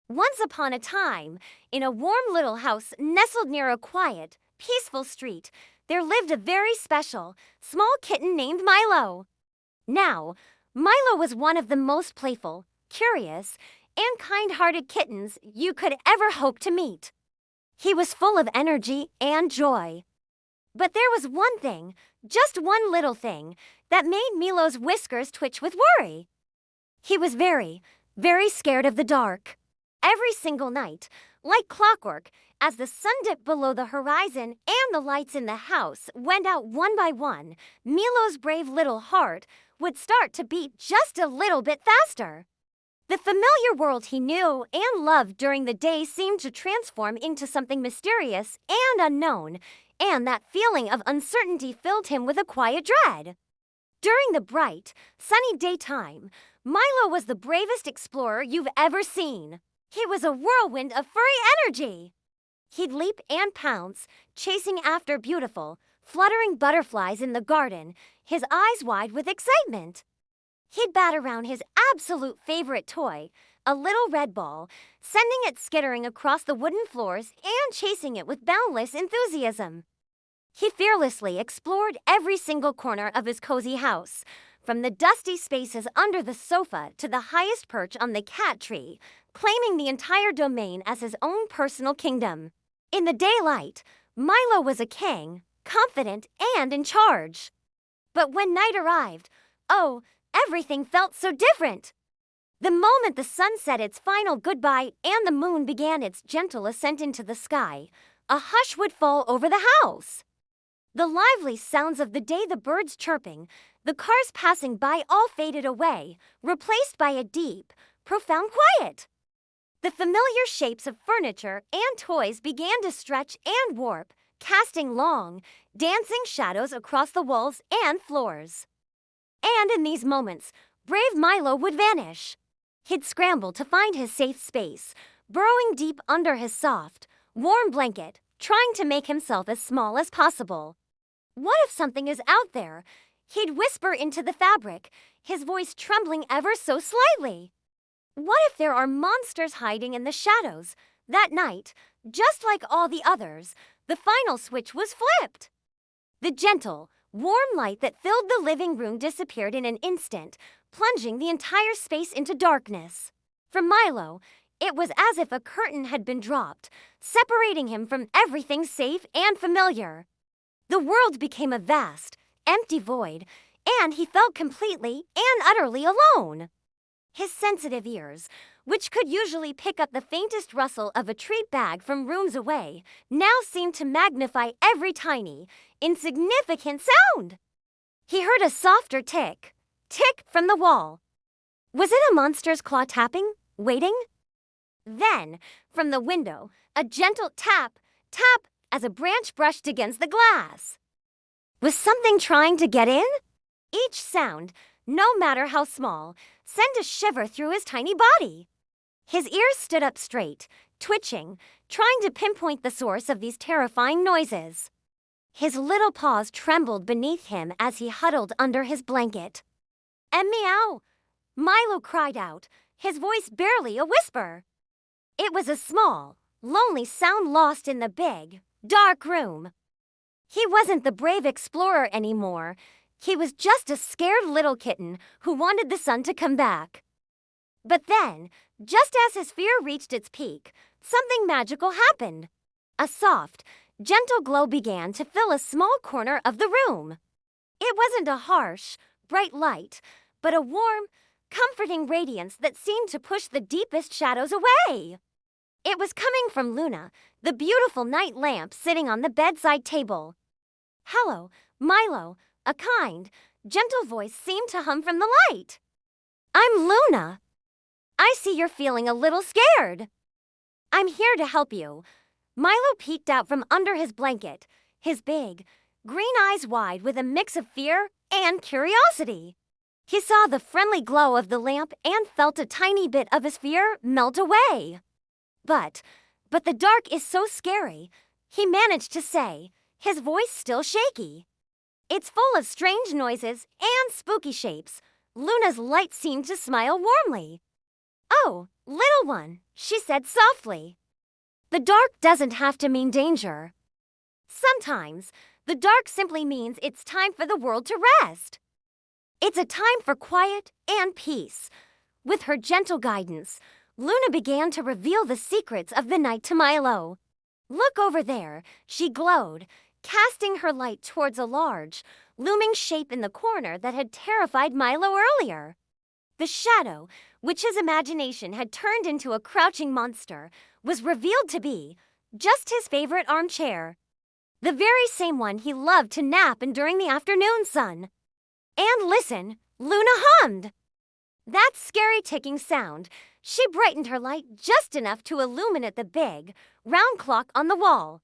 Once upon a time, in a warm little house nestled near a quiet, peaceful street, there lived a very special, small kitten named Milo. Now, Milo was one of the most playful, curious, and kind-hearted kittens you could ever hope to meet. He was full of energy and joy. But there was one thing, just one little thing, that made Milo's whiskers twitch with worry. He was very, very scared of the dark. Every single night, like clockwork, as the sun dipped below the horizon and the lights in the house went out one by one, Milo's brave little heart would start to beat just a little bit faster. The familiar world he knew and loved during the day seemed to transform into something mysterious and unknown, and that feeling of uncertainty filled him with a quiet dread. During the bright, sunny daytime, Milo was the bravest explorer you've ever seen. He was a whirlwind of furry energy. He'd leap and pounce, chasing after beautiful, fluttering butterflies in the garden, his eyes wide with excitement. He'd bat around his absolute favorite toy, a little red ball, sending it skittering across the wooden floors and chasing it with boundless enthusiasm. He fearlessly explored every single corner of his cozy house, from the dusty spaces under the sofa to the highest perch on the cat tree, claiming the entire domain as his own personal kingdom. In the daylight, Milo was a king, confident and in charge. But when night arrived, oh, everything felt so different. The moment the sun said its final goodbye and the moon began its gentle ascent into the sky, a hush would fall over the house. The lively sounds of the day, the birds chirping, the cars passing by all faded away, replaced by a deep, profound quiet. The familiar shapes of furniture and toys began to stretch and warp, casting long, dancing shadows across the walls and floors. And in these moments, brave Milo would vanish. He'd scramble to find his safe space, burrowing deep under his soft, warm blanket, trying to make himself as small as possible. What if something is out there? He'd whisper into the fabric, his voice trembling ever so slightly. What if there are monsters hiding in the shadows? That night, just like all the others, the final switch was flipped. The gentle, warm light that filled the living room disappeared in an instant, plunging the entire space into darkness. For Milo, it was as if a curtain had been dropped, separating him from everything safe and familiar. The world became a vast, empty void, and he felt completely and utterly alone. His sensitive ears, which could usually pick up the faintest rustle of a treat bag from rooms away, now seemed to magnify every tiny, insignificant sound. He heard a softer tick, tick from the wall. Was it a monster's claw tapping, waiting? Then, from the window, a gentle tap, tap, as a branch brushed against the glass. Was something trying to get in? Each sound, no matter how small, sent a shiver through his tiny body. His ears stood up straight, twitching, trying to pinpoint the source of these terrifying noises. His little paws trembled beneath him as he huddled under his blanket. And meow! Milo cried out, his voice barely a whisper. It was a small, lonely sound lost in the big, dark room. He wasn't the brave explorer anymore. He was just a scared little kitten who wanted the sun to come back. But then, just as his fear reached its peak, something magical happened. A soft, gentle glow began to fill a small corner of the room. It wasn't a harsh, bright light, but a warm, comforting radiance that seemed to push the deepest shadows away. It was coming from Luna, the beautiful night lamp sitting on the bedside table. "Hello, Milo," a kind, gentle voice seemed to hum from the light. "I'm Luna. I see you're feeling a little scared. I'm here to help you." Milo peeked out from under his blanket, his big, green eyes wide with a mix of fear and curiosity. He saw the friendly glow of the lamp and felt a tiny bit of his fear melt away. But the dark is so scary," he managed to say, his voice still shaky. "It's full of strange noises and spooky shapes." Luna's light seemed to smile warmly. "Oh, little one," she said softly. "The dark doesn't have to mean danger. Sometimes, the dark simply means it's time for the world to rest. It's a time for quiet and peace." With her gentle guidance, Luna began to reveal the secrets of the night to Milo. "Look over there," she glowed, casting her light towards a large, looming shape in the corner that had terrified Milo earlier. The shadow, which his imagination had turned into a crouching monster, was revealed to be just his favorite armchair. The very same one he loved to nap in during the afternoon sun. "And listen," Luna hummed. That scary ticking sound, she brightened her light just enough to illuminate the big, round clock on the wall.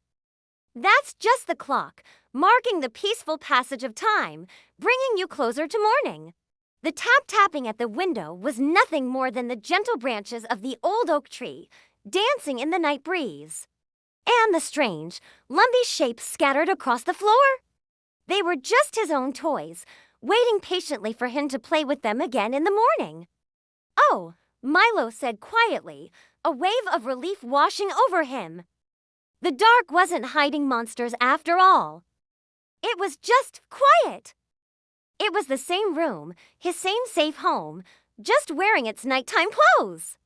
"That's just the clock, marking the peaceful passage of time, bringing you closer to morning." The tap-tapping at the window was nothing more than the gentle branches of the old oak tree, dancing in the night breeze. And the strange, lumpy shapes scattered across the floor? They were just his own toys, waiting patiently for him to play with them again in the morning. "Oh," Milo said quietly, a wave of relief washing over him. The dark wasn't hiding monsters after all. It was just quiet. It was the same room, his same safe home, just wearing its nighttime clothes.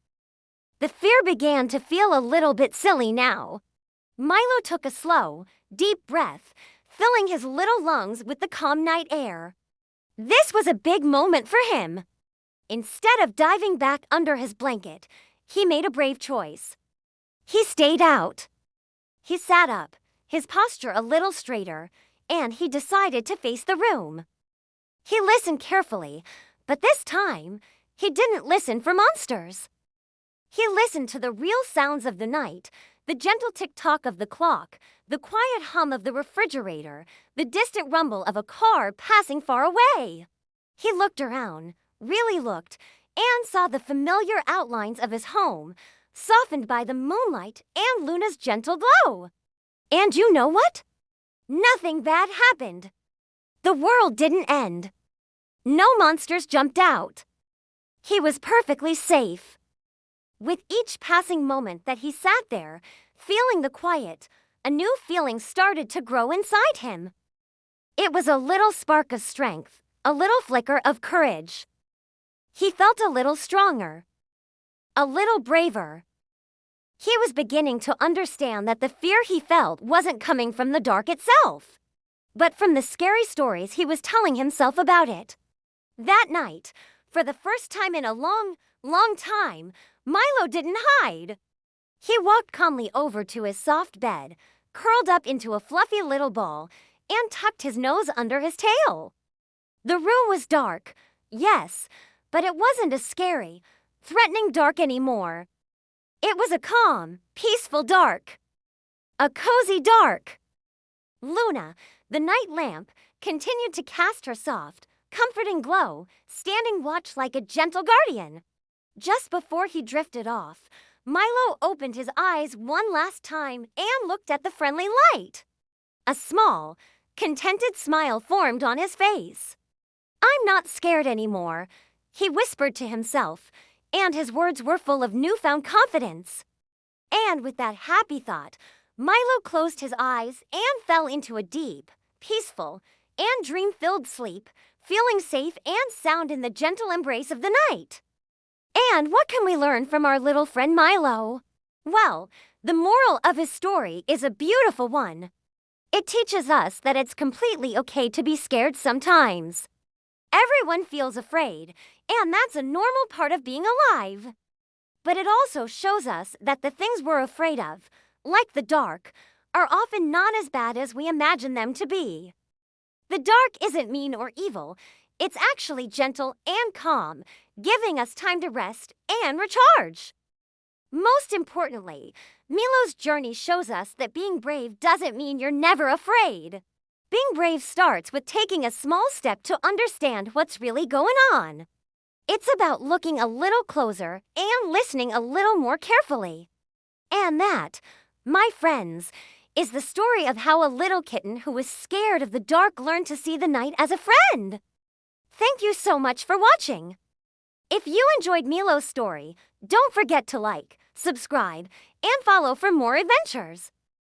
The fear began to feel a little bit silly now. Milo took a slow, deep breath, filling his little lungs with the calm night air. This was a big moment for him. Instead of diving back under his blanket, he made a brave choice. He stayed out. He sat up, his posture a little straighter, and he decided to face the room. He listened carefully, but this time, he didn't listen for monsters. He listened to the real sounds of the night, the gentle tick-tock of the clock, the quiet hum of the refrigerator, the distant rumble of a car passing far away. He looked around, really looked, and saw the familiar outlines of his home, softened by the moonlight and Luna's gentle glow. And you know what? Nothing bad happened. The world didn't end. No monsters jumped out. He was perfectly safe. With each passing moment that he sat there, feeling the quiet, a new feeling started to grow inside him. It was a little spark of strength, a little flicker of courage. He felt a little stronger, a little braver. He was beginning to understand that the fear he felt wasn't coming from the dark itself, but from the scary stories he was telling himself about it. That night, for the first time in a long, long time, Milo didn't hide. He walked calmly over to his soft bed, curled up into a fluffy little ball, and tucked his nose under his tail. The room was dark, yes, but it wasn't a scary, threatening dark anymore. It was a calm, peaceful dark. A cozy dark. Luna, the night lamp, continued to cast her soft, comforting glow, standing watch like a gentle guardian. Just before he drifted off, Milo opened his eyes one last time and looked at the friendly light. A small, contented smile formed on his face. "I'm not scared anymore," he whispered to himself, and his words were full of newfound confidence. And with that happy thought, Milo closed his eyes and fell into a deep, peaceful, and dream-filled sleep, feeling safe and sound in the gentle embrace of the night. And what can we learn from our little friend Milo? Well, the moral of his story is a beautiful one. It teaches us that it's completely okay to be scared sometimes. Everyone feels afraid, and that's a normal part of being alive. But it also shows us that the things we're afraid of, like the dark, are often not as bad as we imagine them to be. The dark isn't mean or evil. It's actually gentle and calm, giving us time to rest and recharge. Most importantly, Milo's journey shows us that being brave doesn't mean you're never afraid. Being brave starts with taking a small step to understand what's really going on. It's about looking a little closer and listening a little more carefully. And that, my friends, is the story of how a little kitten who was scared of the dark learned to see the night as a friend. Thank you so much for watching. If you enjoyed Milo's story, Don't forget to like, subscribe, and follow for more adventures.